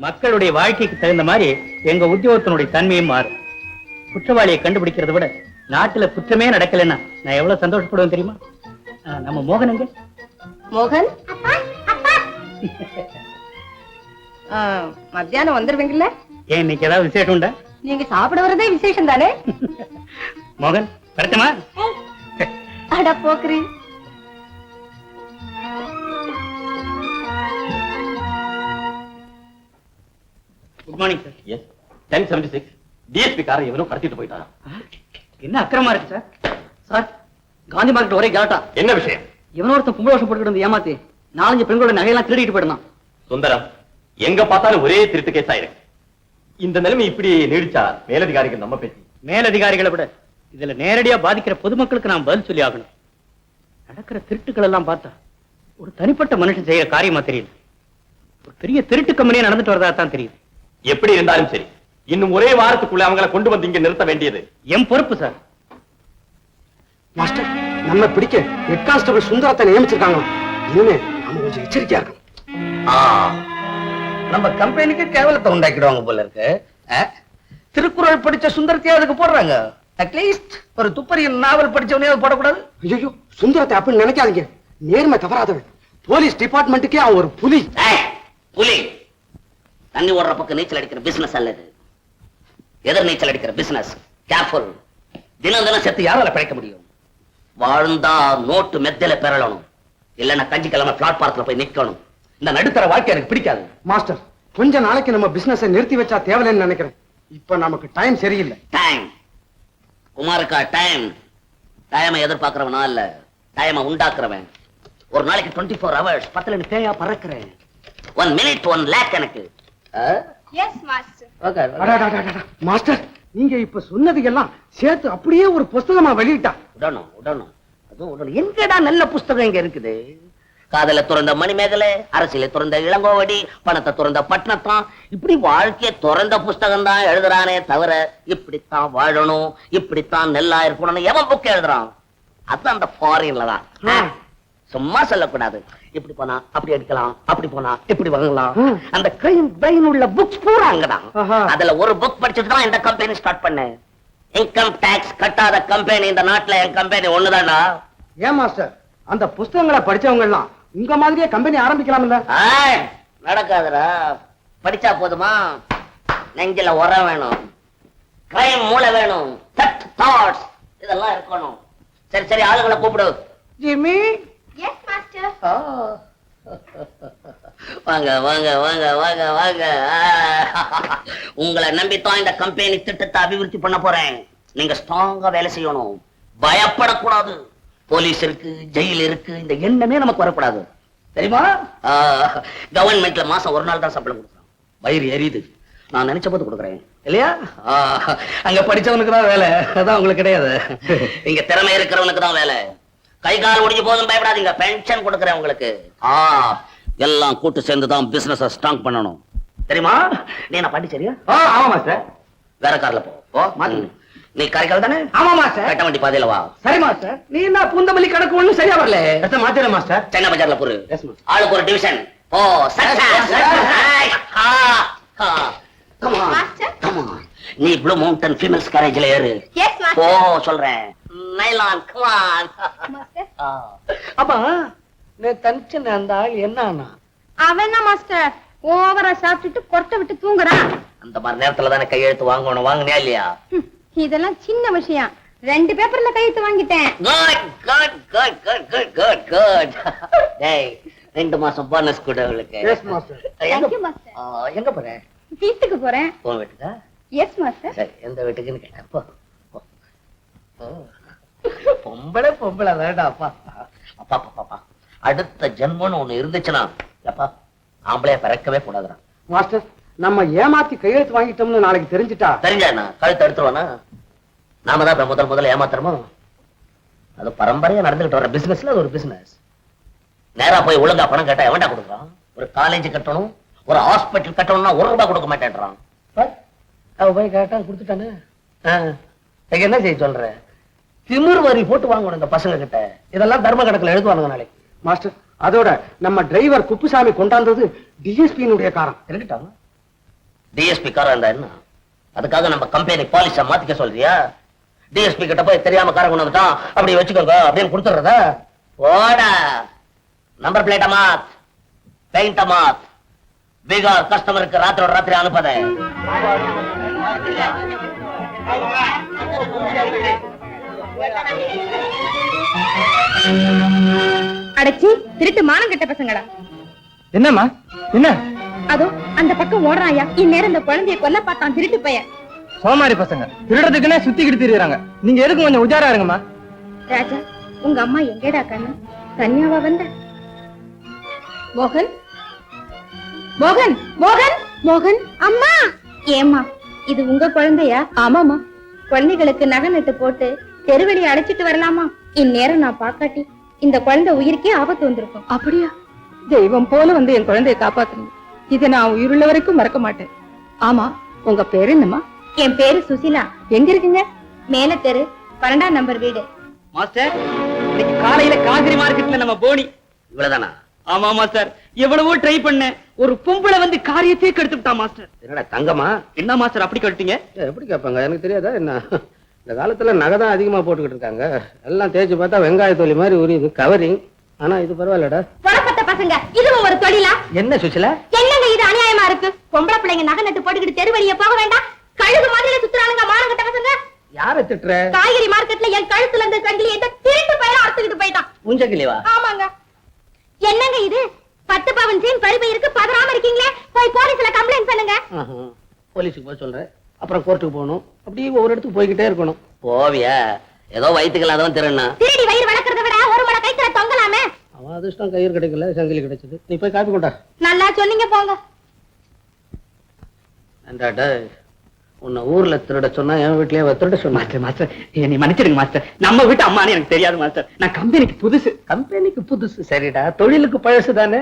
மக்களுடைய வாழ்க்கைக்கு தகுந்த மாதிரி எங்க உத்தியோகத்தினுடைய தன்மையும் மாறும். குற்றவாளியை கண்டுபிடிக்கிறத விட நாட்டுல குற்றமே நடக்கலன்னா நான் எவ்வளவு சந்தோஷப்படுவேன் தெரியுமா? நம்ம மோகன் எங்க? மோகன் மத்தியானம் வந்துருவீங்கல்ல? ஏன் இன்னைக்கு ஏதாவது விசேஷம் உண்டா? நீங்க சாப்பிட வரதே விசேஷம் தானே. மோகன் வரட்டுமா? அட போக்குறீ. Good morning sir. Yes 1076 DSP காரை எவனோ கடத்திட்டு போயிட்டான். என்ன அக்கிரமா இருக்கு சார்? சார் காந்தி மார்க்கெட் ஒரே கலாட்டா. என்ன விஷயம்? எவனோ ஒருத்தன் கும்பல வருஷம் போட்டுக்கிட்டு ஏமாத்தி 4-5 பெண்களோட நகையெல்லாம் திருடிட்டு போயிடுதான். சுந்தரம், எங்க பார்த்தாலும் ஒரே திருட்டு கேஸ் ஆயிருக்கு. இந்த நிலைமை இப்படி நீடிச்சா மேலதிகாரிகள் நம்ம பேசி. மேலதிகாரிகளை விட இதுல நேரடியா பாதிக்கிற பொதுமக்களுக்கு நாம் பதில் சொல்லி ஆகணும். நடக்கிற திருட்டுக்கள் எல்லாம் பார்த்தா ஒரு தனிப்பட்ட மனுஷன் செய்யற காரியமா தெரியல. ஒரு பெரிய திருட்டு கம்பெனியா நடந்துட்டு வரதா தான் தெரியுது. எப்படி இருந்தாலும் சரி, இன்னும் ஒரே வாரத்துக்குள்ள அவங்களை கொண்டு வந்து இங்க நிறுத்த வேண்டியது என் பொறுப்பு சார். மாஸ்டர், நம்ம பிடிக்க ஹெட் கான்ஸ்டபிள் சுந்தரத்தை நியமிச்சிருக்காங்க. இனிமே நம்ம கொஞ்சம் எச்சரிக்கையா இருக்கணும். நம்ம கம்பெனிக்கு கேவலத்தை உண்டாக்கிடுவாங்க போல இருக்கு. திருக்குறள் படிச்ச சுந்தரத்தையே அதுக்கு போடுறாங்க. அட்லீஸ்ட் ஒரு துப்பறியின் நாவல் படிச்சவனே போடக்கூடாது. ஐயோ, சுந்தரத்தை அப்படின்னு நினைக்காதீங்க. நேர்மை தவறாதவன். போலீஸ் டிபார்ட்மெண்ட்டுக்கே அவன் ஒரு புலி. புலி தண்ணி ஓடுற பக்கம் நீச்சல் அடிக்கிற பிசினஸ் அல்லது எதிர் நீச்சல் அடிக்கிற பிசினஸ். கேர்ஃபுல். தினம் தினம் செத்து யாரால பிழைக்க முடியும்? வாழ்ந்தா நோட்டு மெத்தையில பெறணும், இல்லன்னா கஞ்சி கிழமை பிளாட்பாரத்துல போய் நிக்கணும். இந்த நடுத்தர வாழ்க்கை எனக்கு பிடிக்காது. மாஸ்டர், கொஞ்ச நாளைக்கு நம்ம பிசினஸ் நிறுத்தி வச்சா தேவையில்லைன்னு நினைக்கிறேன். இப்ப நமக்கு டைம் சரியில்லை. டைம் குமாருக்கா டைம். டைமை எதிர்பார்க்கிறவனா இல்ல, டைமை உண்டாக்குறவன். ஒரு நாளைக்கு 24 hours 10 பேயா பறக்கிறேன். 1 minute 1 lakh எனக்கு. மாஸ்டர், நீங்க இப்ப சொன்னது எல்லாம் சேர்த்து அப்படியே ஒரு புஸ்தகமா வெளியிட்டா. உடனும் அதுவும் எங்கடா நல்ல புஸ்தகம் இங்க இருக்குது? காதல துறந்த மணிமேகலை, அரசியலை துறந்த இளங்கோவடி, பணத்தை துறந்த பட்டணத்தான், இப்படி வாழ்க்கைய துறந்த புஸ்தகம் தான் எழுதுறானே தவிர இப்படித்தான் வாழணும், இப்படித்தான் நெல்லா இருக்கணும்னு எவன் புக் எழுதுறான்? அது அந்த ஃபாரின்ல தான். சும்மா சொல்லக்கூடாது. இப்படி போனா அப்படி அடிக்கலாம், அப்படி போனா இப்படி வாங்கலாம். அந்த கிரைம் பிரைன் உள்ள புக்ஸ் பூரா அங்கதான். அதுல ஒரு புக் படிச்சுட்டு தான் இந்த கம்பெனி ஸ்டார்ட் பண்ணேன். இன்கம் டாக்ஸ் கட்டாத கம்பெனி இந்த நாட்டுல என் கம்பெனி ஒண்ணுதானா? ஏன் மாஸ்டர், அந்த புஸ்தகங்களை படிச்சவங்க எல்லாம் உங்க மாதிரியே கம்பெனி ஆரம்பிக்கலாம்ல? நடக்காதுடா. படிச்சா போதுமா? நெஞ்சில உரம் வேணும், கிரைம் மூளை வேணும், தாட்ஸ் இதெல்லாம் இருக்கணும். சரி சரி, ஆளுங்களை கூப்பிடு. ஜிம்மி. Yes master. வாங்க வாங்க வாங்க வாங்க வாங்க. உங்களை நம்பித்தான் இந்த கம்பெனி திட்டத்தை அபிவிருத்தி பண்ண போறேன். நீங்க ஸ்ட்ராங்கா வேலை செய்யணும், பயப்படக்கூடாது. போலீஸ் இருக்கு, ஜெயில் இருக்கு, இந்த எண்ணமே நமக்கு வரக்கூடாது. தெரியுமா? கவர்மெண்ட்ல மாசம் ஒரு நாள் தான் சம்பளம் கொடுக்குறோம். வயிறு எரியுது. நான் நினைச்ச போது கொடுக்குறேன் இல்லையா? அங்க படிச்சவனுக்கு தான் வேலை, அதான் உங்களுக்கு கிடையாது. இங்க திறமை இருக்கிறவனுக்கு தான் வேலை. கை கால் ஒடிஞ்சு போதும் பயப்படாதீங்க, பென்ஷன் கொடுக்குறேன் உங்களுக்கு. எல்லாம் கூட்டு சேர்ந்து தான் பிசினஸ் ஸ்ட்ராங் பண்ணணும். தெரியுமா? நீ நான் பாண்டிச்சேரியா? ஆமா மாஸ்டர். வேற கார்ல போ. நீ காரைக்கால் தானே? ஆமா மாஸ்டர். கட்ட வண்டி பாதையில வா. சரி மாஸ்டர். நீ என்ன பூந்தமல்லி கணக்கு ஒண்ணும் சரியா வரல? மாத்திர மாஸ்டர். சென்னை பஜார்ல பொறு. ஆளுக்கு ஒரு டிவிஷன். ஓ சக்சஸ். நீ ப்ளூ மவுண்டன் ஃபீமேல்ஸ் கேரேஜ்ல ஏறு. Yes master. ஓ சொல்றேன். Nylon come on. மாஸ்டர். அப்பா தனிச்சு அந்த ஆள் என்ன? அவன் என்ன மாஸ்டர் ஓவரா சாப்பிட்டுட்டு கொட்டை விட்டு தூங்குறான். அந்த மாதிரி நேரத்துல தானே கையெழுத்து வாங்கணும். வாங்கினியா இல்லையா? இதெல்லாம் சின்ன விஷயம். 2 பேப்பர்ல கையெழுத்து வாங்கிட்டேன். Good good good good good good good. டேய் 2 மாசம் போனஸ் கூட உங்களுக்கு. Yes master. Thank you master. எங்க போற? வீட்டுக்கு போறேன். உன் வீட்டுக்கா? Yes master. சரி, எந்த வீட்டுக்குன்னு கேட்டேன். போ. பொம்பளை வேண்டாம். அப்பா அப்பா அப்பா அடுத்த ஜென்மம்னு ஒண்ணு இருந்துச்சுன்னா அப்பா ஆம்பளைய பிறக்கவே கூடாதுடா. மாஸ்டர், நம்ம ஏமாத்தி கையெழுத்து வாங்கிட்டோம்னு நாளைக்கு தெரிஞ்சுட்டா தெரிஞ்சா கழுத்து எடுத்துருவானா? நாம தான் முதல்ல ஏமாத்துறோமோ? அது பரம்பரையா நடந்துகிட்டு வர பிசினஸ்ல அது ஒரு பிசினஸ். நேரா போய் ஒழுங்கா பணம் கேட்டா எவன்டா கொடுக்குறான்? ஒரு காலேஜ் கட்டணும், ஒரு ஹாஸ்பிட்டல் கட்டணும்னா 1 ரூபாய் கொடுக்க மாட்டேன்றான். அவ போய் கேட்டா கொடுத்துட்டானே. என்ன செய்ய சொல்ற? திமிர் வரி போட்டு வாங்கணும் இந்த பசங்க கிட்ட. இதெல்லாம் தர்ம கணக்குல எழுதுவானுங்க நாளைக்கு. மாஸ்டர், அதோட நம்ம டிரைவர் குப்புசாமி கொண்டாந்தது டிஎஸ்பியினுடைய காரம். இருக்கட்டாங்க. டிஎஸ்பி காரா இருந்தா என்ன? அதுக்காக நம்ம கம்பெனி பாலிச மாத்திக்க சொல்றியா? டிஎஸ்பி கிட்ட போய் தெரியாம காரை கொண்டு வந்துட்டான், அப்படி வச்சுக்கோங்க அப்படின்னு கொடுத்துறதா? ஓடா, நம்பர் பிளேட்ட மாத், பெயிண்ட மாத், பீகார் கஸ்டமருக்கு ராத்திரோட ராத்திரி அனுப்பத. அடைச்சி திருட்டு மானம் கெட்ட பசங்களா. என்னம்மா என்ன? அதோ அந்த பக்கம் ஓடுறாயா, இந்நேரம் இந்த குழந்தைய கொல்ல பார்த்தான் திருட்டு பையன். சோமாரி பசங்க திருடுறதுக்குன்னே சுத்திக்கிட்டு திரியுறாங்க. நீங்க எதுக்கு கொஞ்சம் உஜாரா இருங்கம்மா. ராஜா, உங்க அம்மா எங்கேடா கண்ணு? தனியாவா வந்த? மோகன், மோகன், மோகன், மோகன், அம்மா. ஏம்மா, இது உங்க குழந்தையா? ஆமாமா. குழந்தைகளுக்கு நகை நட்டு போட்டு தெருவெளியை அடைச்சிட்டு வரலாமா? இந்நேரம் நான் பாக்காட்டி இந்த குழந்தை உயிருக்கே ஆபத்து வந்திருக்கும். அப்படியா? தெய்வம் போல வந்து என் குழந்தையை காப்பாத்துறீங்க. இதை நான் உயிருள்ள வரைக்கும் மறக்க மாட்டேன். ஆமா, உங்க பேரு என்னம்மா? என் பேரு சுசிலா. எங்க இருக்குங்க? மேல தெரு 12ஆம் நம்பர் வீடு. மாஸ்டர், இன்னைக்கு காலையில காய்கறி மார்க்கெட்ல நம்ம போனி. இவ்வளவுதானா? ஆமா மாஸ்டர், எவ்வளவோ ட்ரை பண்ண, ஒரு பொம்பளை வந்து காரியத்தையே கெடுத்துட்டா மாஸ்டர். என்னடா தங்கமா? என்ன மாஸ்டர் அப்படி கெடுத்தீங்க? எப்படி கேட்பாங்க, எனக்கு தெரியாதா என்ன? இந்த காலத்துல நகை தான் அதிகமா போட்டுக்கிட்டு இருக்காங்க. எல்லாம் தேய்ச்சி பார்த்தா வெங்காய தோலி மாதிரி உரியுது கவரிங். ஆனா இது பரவாயில்லடா. புறப்பட்ட பசங்க, இதுவும் ஒரு தொழிலா? என்ன சுசிலா? என்னங்க இது அநியாயமா இருக்கு? பொம்பளை பிள்ளைங்க நகை நட்டு போட்டுக்கிட்டு தெரு வழியே போக வேண்டாம்? கழுகு மாதிரி சுத்துறானுங்க மானங்கட்ட பசங்க. யாரை திட்டுற? காய்கறி மார்க்கெட்ல என் கழுத்துல இருந்த சங்கிலி எந்த திருட்டு பையன் அறுத்துக்கிட்டு போயிட்டான். உஞ்சக்கிலேவா? ஆமாங்க. என்னங்க இது? 10 பவன் செயின் பறிபை இருக்கு, பதறாம இருக்கீங்களே. போய் போலீஸ்ல கம்ப்ளைண்ட் பண்ணுங்க. போலீஸுக்கு போய் சொல்றேன், அப்புறம் கோர்ட்டுக்கு போகணும். அப்படியே ஒவ்வொரு இடத்துக்கு போய்கிட்டே இருக்கணும். போவியா? ஏதோ வயிற்றுக்கு அதெல்லாம் திருண்ணா. திருடி வயிறு வளர்க்கறத விட ஒரு மணி கைத்துல தொங்கலாமே. அவன் அதிர்ஷ்டம் கயிறு கிடைக்கல, சங்கிலி கிடைச்சது. நீ போய் காப்பி கொண்டா. நல்லா சொன்னீங்க போங்க. ஏண்டாடா, உன்னை ஊர்ல திருட சொன்னா என் வீட்லயே திருட சொன்னா? மாஸ்டர் மாஸ்டர், என்னை மன்னிச்சிடுங்க மாஸ்டர். நம்ம வீட்டு அம்மானு எனக்கு தெரியாது மாஸ்டர். நான் கம்பெனிக்கு புதுசு. கம்பெனிக்கு புதுசு சரிடா, தொழிலுக்கு பழசு தானே.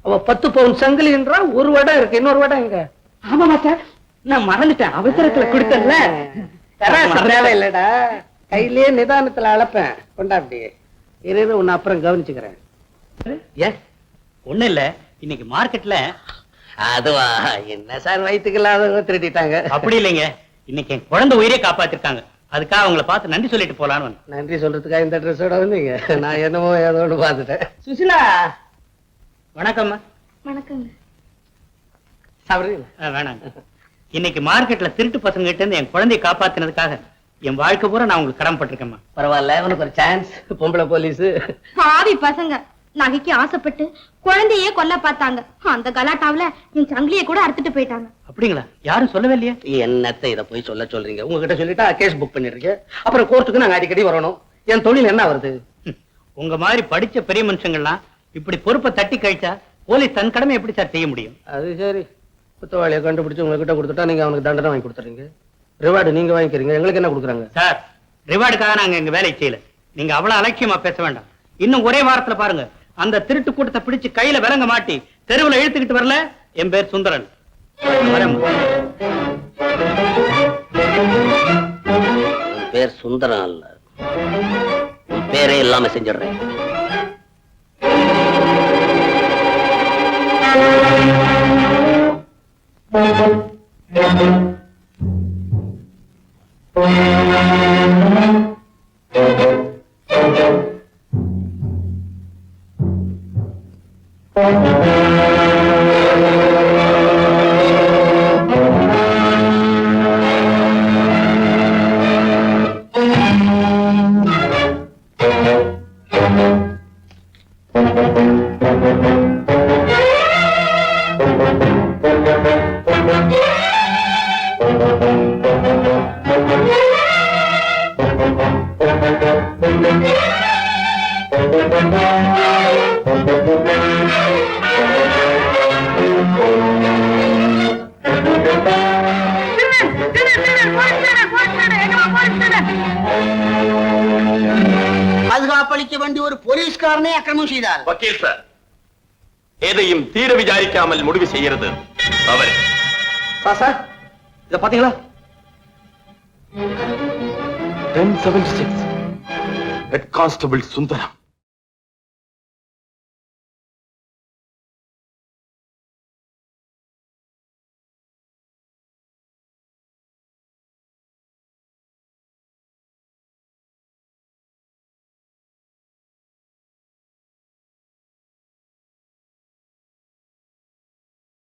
அவ 10 பவுன் சங்கிலின்றா, ஒரு வடம் இருக்கு, இன்னொரு வடம் எங்க? ஆமா மாஸ்டர், நான் மறந்துட்டேன், அவசரத்துல கொடுத்தேன்ல. தேவை இல்லடா, கையிலேயே நிதானத்துல அளப்பேன். கொண்டா அப்படியே இரு, உன்னை அப்புறம் கவனிச்சுக்கிறேன். எஸ், ஒண்ணு இல்ல, இன்னைக்கு மார்க்கெட்ல. அதுவா? என்ன சார், வயிற்றுக்கு இல்லாதவங்க திருடிட்டாங்க. அப்படி இல்லைங்க, இன்னைக்கு என் குழந்தை உயிரே காப்பாத்திருக்காங்க. அதுக்காக அவங்கள பார்த்து நன்றி சொல்லிட்டு போலான்னு வந்தேன். நன்றி சொல்றதுக்காக இந்த ட்ரெஸ்ஸோட வந்தீங்க? நான் என்னமோ ஏதோடு பார்த்துட்டேன். சுசிலா வணக்கம்மா. வணக்கங்க. சாப்பிடுறீங்களா? வேணாங்க. இன்னைக்கு மார்க்கெட்ல திருட்டு பசங்க கிட்ட இருந்து என் குழந்தையை காப்பாத்தினதுக்காக என் வாழ்க்கை பூரா நான் உங்களுக்கு கடமைப்பட்டிருக்கேம்மா. பரவாயில்ல, உனக்கு ஒரு சான்ஸ். பொம்பளை போலீஸ். பாவி பசங்க நகைக்கு ஆசைப்பட்டு குழந்தையே கொல்ல பார்த்தாங்க. அந்த கலாட்டாவுல என் சங்கிலிய கூட அறுத்துட்டு போயிட்டாங்க. அப்படிங்களா? யாரும் சொல்லவே இல்லையா? என்னத்தை இத போய் சொல்ல சொல்றீங்க? உங்ககிட்ட சொல்லிட்டா கேஸ் புக் பண்ணிருக்கேன். அப்புறம் கோர்ட்டுக்கு நாங்க அடிக்கடி வரணும். என் தொழில் என்ன வருது? உங்க மாதிரி படிச்ச பெரிய மனுஷங்கள்லாம் இப்படி பொறுப்பை தட்டி கழிச்சா போலீஸ் தன் கடமை எப்படி சார் செய்ய முடியும்? அது சரி, குத்தவாளியை கண்டுபிடிச்சு உங்ககிட்ட கொடுத்துட்டா நீங்க அவனுக்கு தண்டனை வாங்கி கொடுத்துறீங்க. ரிவார்டு நீங்க வாங்கிக்கிறீங்க, எங்களுக்கு என்ன கொடுக்குறாங்க? சார், ரிவார்டுக்காக நாங்க எங்க வேலை செய்யல. நீங்க அவ்வளவு அலட்சியமா பேச வேண்டாம். இன்னும் ஒரே வாரத்துல பாருங்க, அந்த திருட்டு கூட்டத்தை பிடிச்சு கையில விலங்க மாட்டி தெருவுல இழுத்துக்கிட்டு வரல. என் பேர் சுந்தரன். பேர் சுந்தரம் அல்ல, உன் பேரே இல்லாம செஞ்சிடுறேன். பாதுகாப்பளிக்க வேண்டிய ஒரு போலீஸ்காரனே அக்கிரமம் செய்தார். வக்கீல் சார், எதையும் தீர விசாரிக்காமல் முடிவு செய்யறது அவர். சார் இத பாத்தீங்களா? 1076 ஹெட் கான்ஸ்டபிள் சுந்தரம்.